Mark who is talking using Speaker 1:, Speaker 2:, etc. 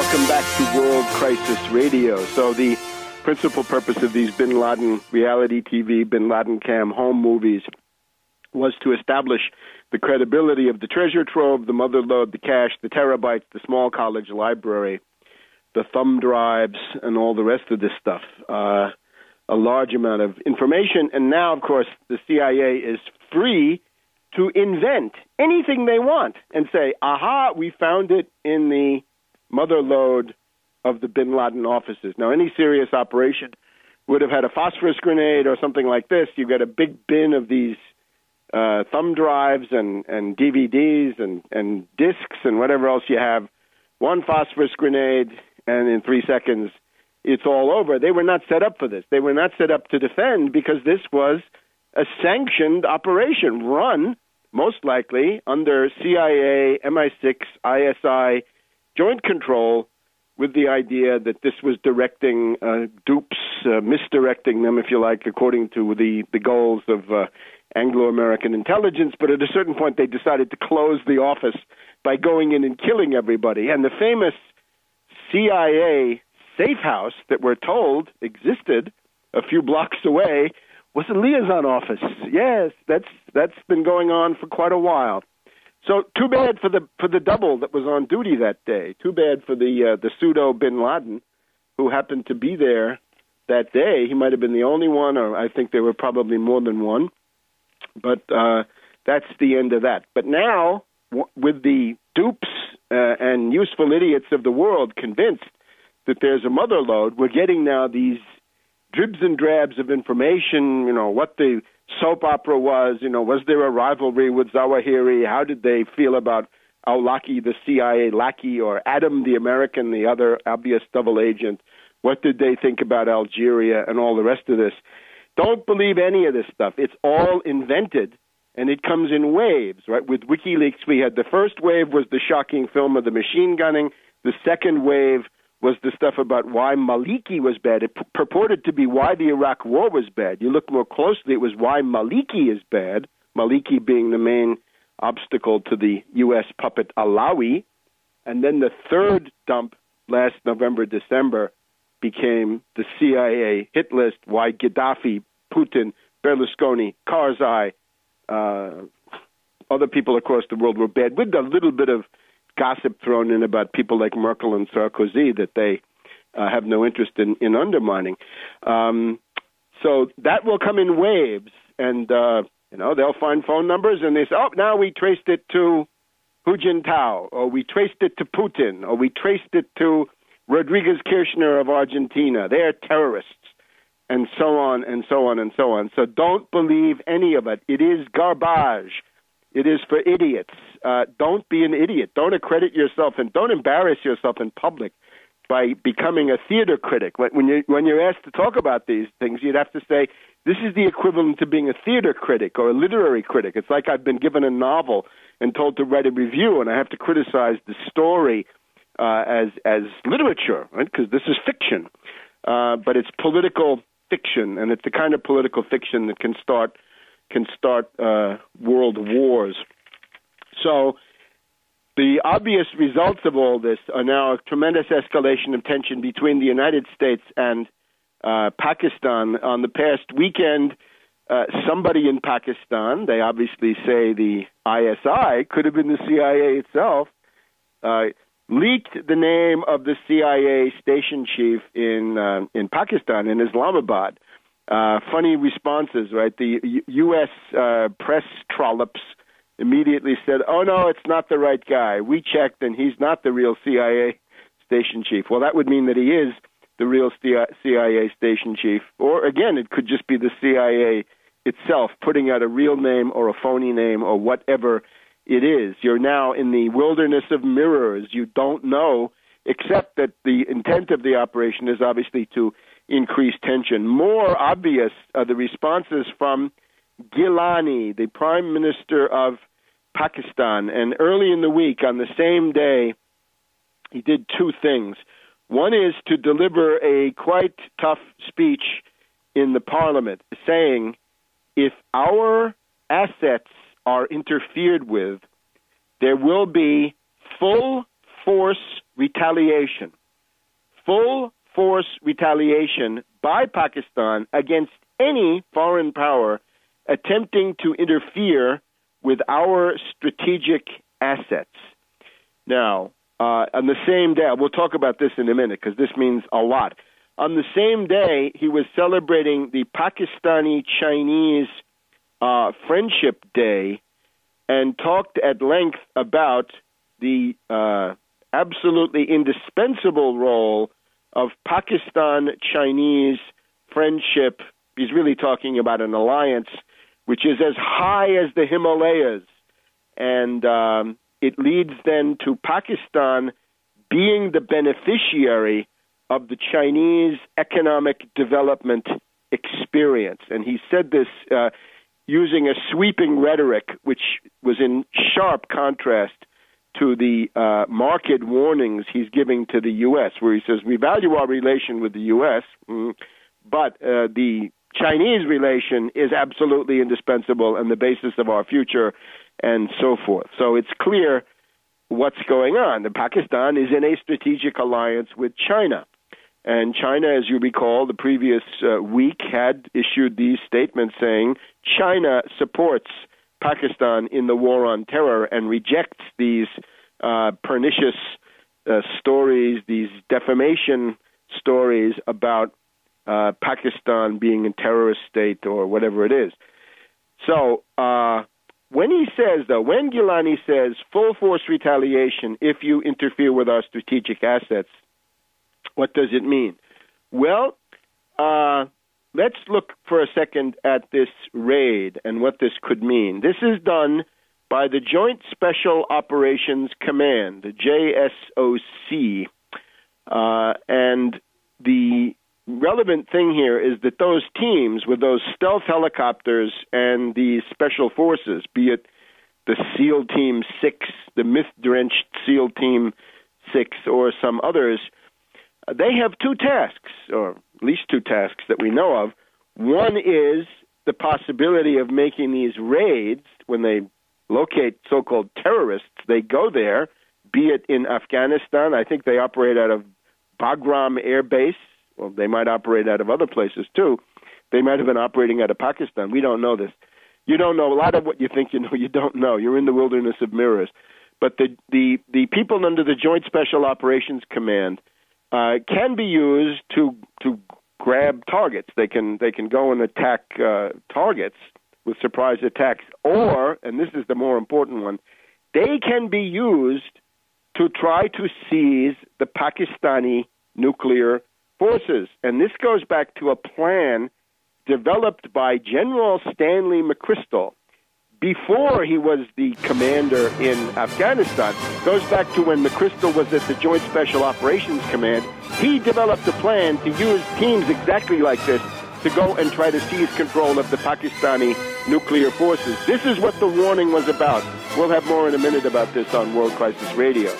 Speaker 1: Welcome back to World Crisis Radio. So the principal purpose of these bin Laden reality TV, bin Laden cam home movies was to establish the credibility of the treasure trove, the mother lode, the cache, the terabytes, the small college library, the thumb drives, and all the rest of this stuff. A large amount of information. And now, of course, the CIA is free to invent anything they want and say, aha, we found it in the mother lode of the bin Laden offices. Now, any serious operation would have had a phosphorus grenade or something like this. You get a big bin of these thumb drives and DVDs and discs and whatever else you have, one phosphorus grenade, and in 3 seconds, it's all over. They were not set up for this. They were not set up to defend because this was a sanctioned operation run, most likely, under CIA, MI6, ISI, joint control, with the idea that this was directing dupes, misdirecting them, if you like, according to the goals of Anglo-American intelligence. But at a certain point, they decided to close the office by going in and killing everybody. And the famous CIA safe house that we're told existed a few blocks away was a liaison office. Yes, that's been going on for quite a while. So too bad for the double that was on duty that day. Too bad for the pseudo bin Laden who happened to be there that day. He might have been the only one, or I think there were probably more than one. But that's the end of that. But now, with the dupes and useful idiots of the world convinced that there's a mother lode, we're getting now these dribs and drabs of information, what the soap opera was there a rivalry with Zawahiri? How did they feel about Al-Awlaki, the CIA lackey, or Adam the American, the other obvious double agent? What did they think about Algeria and all the rest of this? Don't believe any of this stuff. It's all invented, and it comes in waves, right? With WikiLeaks, we had the first wave was the shocking film of the machine gunning. The second wave was the stuff about why Maliki was bad. It purported to be why the Iraq War was bad. You look more closely, it was why Maliki is bad, Maliki being the main obstacle to the U.S. puppet Alawi. And then the third dump last November, December, became the CIA hit list, why Gaddafi, Putin, Berlusconi, Karzai, other people across the world were bad, with a little bit of gossip thrown in about people like Merkel and Sarkozy that they have no interest in undermining. So that will come in waves, and they'll find phone numbers, and they say, oh, now we traced it to Hu Jintao, or we traced it to Putin, or we traced it to Rodriguez Kirchner of Argentina. They're terrorists, and so on, and so on, and so on. So don't believe any of it. It is garbage. It is for idiots. Don't be an idiot. Don't accredit yourself, and don't embarrass yourself in public by becoming a theater critic. When you're asked to talk about these things, you'd have to say, this is the equivalent to being a theater critic or a literary critic. It's like I've been given a novel and told to write a review, and I have to criticize the story as literature, right? Because this is fiction. But it's political fiction, and it's the kind of political fiction that can start world wars. So the obvious results of all this are now a tremendous escalation of tension between the United States and Pakistan. On the past weekend, somebody in Pakistan, they obviously say the ISI, could have been the CIA itself, leaked the name of the CIA station chief in Pakistan, in Islamabad. Funny responses, right? The U.S. Press trollops immediately said, oh, no, it's not the right guy. We checked, and he's not the real CIA station chief. Well, that would mean that he is the real CIA station chief. Or, again, it could just be the CIA itself putting out a real name or a phony name or whatever it is. You're now in the wilderness of mirrors. You don't know, except that the intent of the operation is obviously to increase tension. More obvious are the responses from Gilani, the Prime Minister of Pakistan. And early in the week, on the same day, he did two things. One is to deliver a quite tough speech in the parliament saying, if our assets are interfered with, there will be full force retaliation. full force retaliation by Pakistan against any foreign power attempting to interfere with our strategic assets. Now, on the same day, we'll talk about this in a minute because this means a lot. On the same day, he was celebrating the Pakistani-Chinese Friendship Day and talked at length about the absolutely indispensable role of Pakistan-Chinese friendship. He's really talking about an alliance which is as high as the Himalayas, and it leads then to Pakistan being the beneficiary of the Chinese economic development experience. And he said this using a sweeping rhetoric, which was in sharp contrast to the market warnings he's giving to the U.S., where he says, we value our relation with the U.S., but the Chinese relation is absolutely indispensable and the basis of our future, and so forth. So it's clear what's going on. Pakistan is in a strategic alliance with China. And China, as you recall, the previous week had issued these statements saying China supports Pakistan in the war on terror and rejects these pernicious stories, these defamation stories about Pakistan being a terrorist state or whatever it is. So when he says, though, when Gilani says full force retaliation if you interfere with our strategic assets, what does it mean? Well, let's look for a second at this raid and what this could mean. This is done by the Joint Special Operations Command, the JSOC, and the relevant thing here is that those teams with those stealth helicopters and the special forces, be it the SEAL Team 6, the myth-drenched SEAL Team 6, or some others, they have two tasks, or at least two tasks that we know of. One is the possibility of making these raids. When they locate so-called terrorists, they go there, be it in Afghanistan. I think they operate out of Bagram Air Base. Well, they might operate out of other places, too. They might have been operating out of Pakistan. We don't know this. You don't know. A lot of what you think you know, you don't know. You're in the wilderness of mirrors. But the people under the Joint Special Operations Command can be used to grab targets. They can go and attack targets with surprise attacks. Or, and this is the more important one, they can be used to try to seize the Pakistani nuclear forces. And this goes back to a plan developed by General Stanley McChrystal before he was the commander in Afghanistan. Goes back to when McChrystal was at the Joint Special Operations Command. He developed a plan to use teams exactly like this to go and try to seize control of the Pakistani nuclear forces. This is what the warning was about. We'll have more in a minute about this on World Crisis Radio.